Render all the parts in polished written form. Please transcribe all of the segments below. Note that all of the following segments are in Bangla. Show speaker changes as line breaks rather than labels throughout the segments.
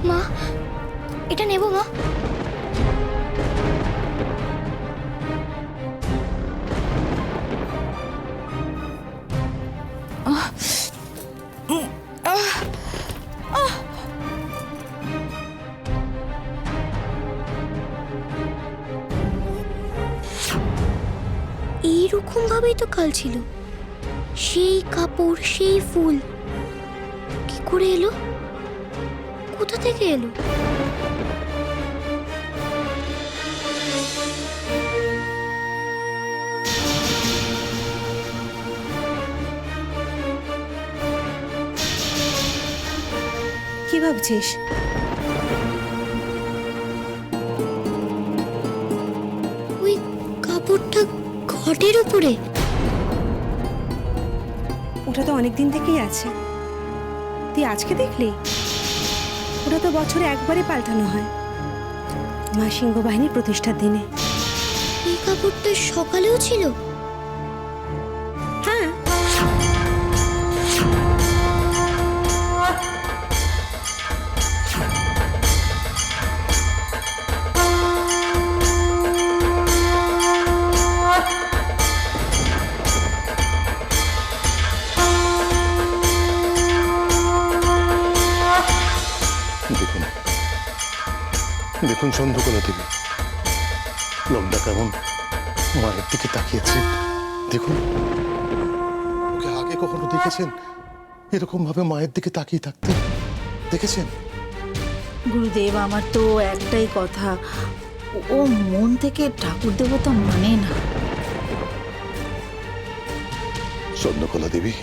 মা, এটা নেব মা। এইরকম ভাবেই তো কাল ছিল, সেই কাপড়, সেই ফুল। কি করে এলো? কোথা থেকে এলো?
কি ভাবছিস?
ওই কাপড়টা ঘটের উপরে।
ওটা তো অনেকদিন থেকেই আছে, তুই আজকে দেখলি? ওটা তো বছরে একবারই পাল্টানো হয়, মা সিংহ বাহিনীর প্রতিষ্ঠার দিনে।
এই কাপড়টা সকালেও ছিল?
হ্যাঁ,
দেখুন দেখুন চন্দ্রকলা দেবী, লোকটা কেমন মায়ের দিকে তাকিয়েছে। দেখুন, ওকে আগে কখনো দেখেছেন এরকম ভাবে মায়ের দিকে তাকিয়ে থাকতে? দেখেছেন?
গুরুদেব, আমার তো একটাই কথা, ও মন থেকে ঠাকুর দেবতা মানে না।
চন্দ্রকলা দেবী,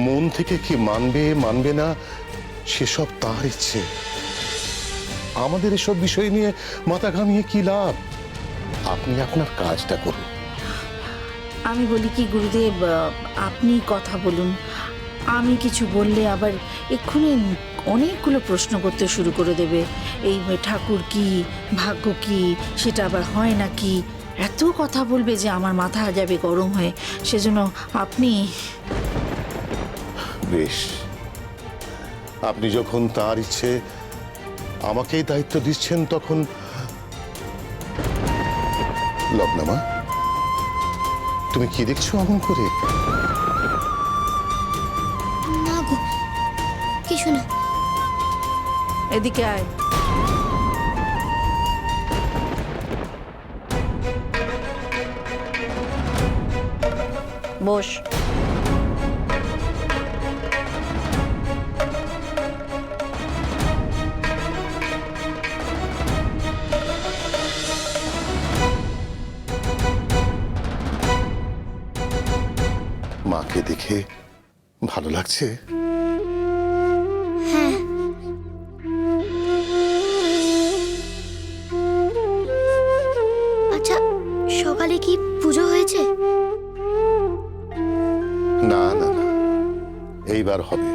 মন থেকে কি মানবে মানবে না সেসব তার ইচ্ছে। আমাদের এসব বিষয় নিয়ে মাথা ঘামিয়ে কি লাভ? আপনি আপনার কাজটা করুন।
আমি বলি কি গুরুদেব, আপনি কথা বলুন। আমি কিছু বললে আবার এক্ষুনি অনেকগুলো প্রশ্ন করতে শুরু করে দেবে। এই ঠাকুর কি, ভাগ্য কি, সেটা আবার হয় নাকি, এত কথা বলবে যে আমার মাথা যাবে গরম হয়ে। সেজন্য আপনি
বেশ, আপনি যখন তার ইচ্ছে আমাকেই দায়িত্ব দিচ্ছেন, তখন লগ্নামা, তুমি কি দেখছো অমন করে?
না গো, কিছু না।
এদিকে আয়। বস।
মাকে দেখে ভালো লাগছে?
হ্যাঁ, আচ্ছা, সকালে কি পুজো হয়েছে?
না না না, এইবার হবে।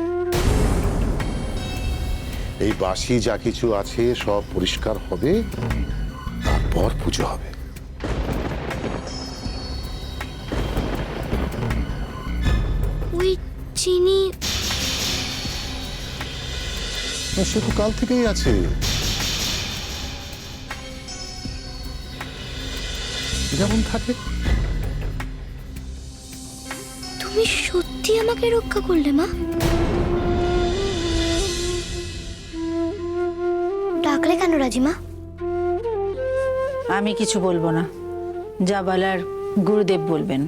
এই বাসি যা কিছু আছে সব পরিষ্কার হবে, তারপর পুজো হবে।
ওই চিনি
সে তো কাল থেকেই আছে। যেমন থাকে।
তুমি সত্যি আমাকে রক্ষা করলে মা? ডাকলে কেন রাজিমা?
আমি কিছু বলবো না, যা বলার গুরুদেব বলবেন।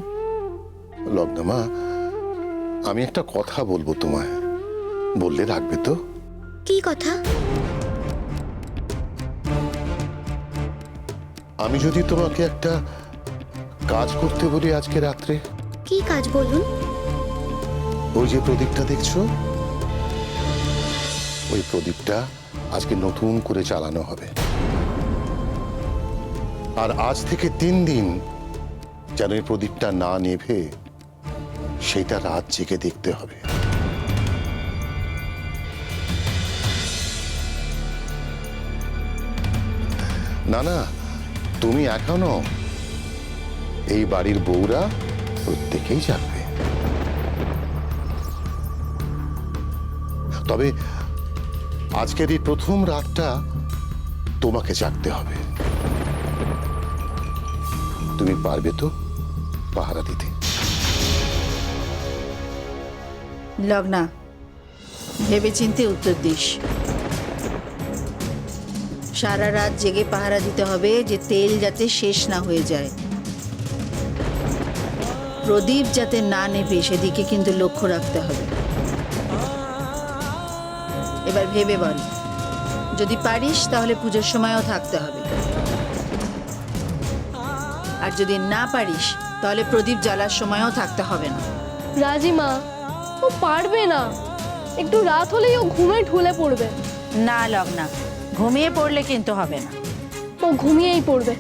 লগ্নামা, আমি একটা কথা বলবো তোমায়, বললে রাখবে তো?
কি কথা?
আমি যদি তোমাকে একটা কাজ করতে বলি আজকে রাত্রে?
কি কাজ বলুন?
ওই যে প্রদীপটা দেখছো, ওই প্রদীপটা আজকে নতুন করে চালানো হবে। আর আজ থেকে 3 দিন যেন এই প্রদীপটা না নেভে সেটা রাত জেগে দেখতে হবে। না না, তুমি একা নও, এই বাড়ির বউরা প্রত্যেকেই জানবে। তবে আজকের এই প্রথম রাতটা তোমাকে জাগতে হবে। তুমি পারবে তো পাহারা দিতে?
লগ্না, ভেবেচিন্তে উত্তর দিস। সারা রাত জেগে পাহারা দিতে হবে যে তেল যাতে শেষ না হয়ে যায়, প্রদীপ যাতে না নেবে সেদিকে কিন্তু লক্ষ্য রাখতে হবে। এবার ভেবে বল, যদি পারিস তাহলে পুজোর সময়ও থাকতে হবে, আর যদি না পারিস তাহলে প্রদীপ জ্বালার সময়ও থাকতে হবে না।
রাজিমা, ও পারবে না। একটু রাত হলেই ও ঘুমে ঢুলে পড়বে।
না লগ্না, ঘুমিয়ে পড়লে কিন্তু হবে না।
ও ঘুমিয়েই পড়বে,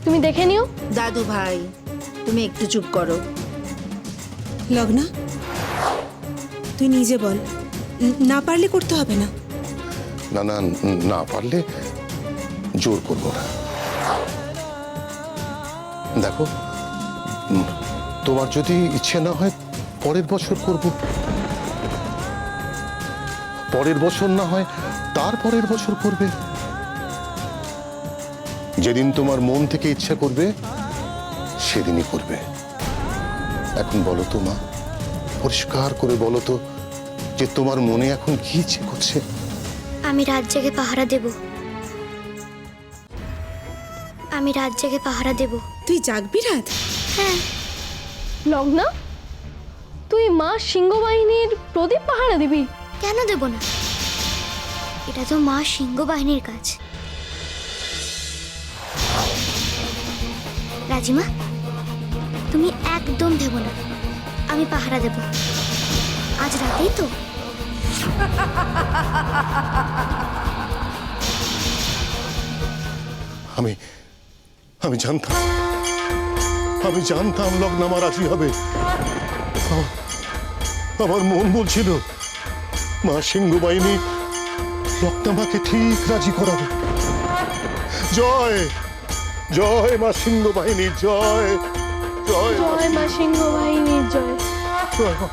তুমি দেখে নিও।
দাদু ভাই, তুমি একটু চুপ করো।
লগ্না, তুই নিজে বল, না পারলে করতে হবে না।
না না, না পারলে জোর করবো না। দেখো, তোমার যদি ইচ্ছে না হয় পরের বছর করব, পরের বছর না হয় তার পরের বছর করবে। যেদিন তোমার মন থেকে ইচ্ছা করবে সেদিনই করবে। এখন বলো তো মা, পরিষ্কার করে বলো তো যে তোমার মনে এখন কি ইচ্ছে করছে?
আমি রাত জেগে পাহারা দেব। আমি রাত জেগে পাহারা দেব।
তুই জাগবি রাত?
হ্যাঁ।
লগ্না, তুই মা সিংহবাহিনীর প্রদীপ পাহারা দিবি?
কেন দেব না? এটা তো মা সিংহ বাহিনীর কাজ। রাজিমা, তুমি একদম ভেবো না, আমি পাহারা দেব। আজ রাতেই তো।
আমি আমি জানতাম, আমি জানতাম লগ্না মা রাজি হবে। আমার মন বলছিল মা সিংহ বাহিনী লগ্নামাকে ঠিক রাজি করাবে। জয় জয় মা সিংহ বাহিনী, জয় জয়
জয় মা সিংহবাহিনীর জয়।
জয় মা।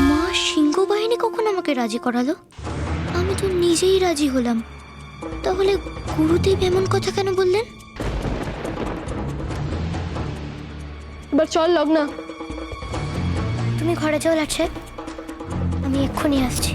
মা সিংহ বাহিনী কখন আমাকে রাজি করালো? আমি তো নিজেই রাজি হলাম। তাহলে গুরুদেব এমন কথা কেন বললেন?
এবার চল লগ্না।
তুমি ঘরে যাও লাট সাহেব, আমি এক্ষুনি আসছি।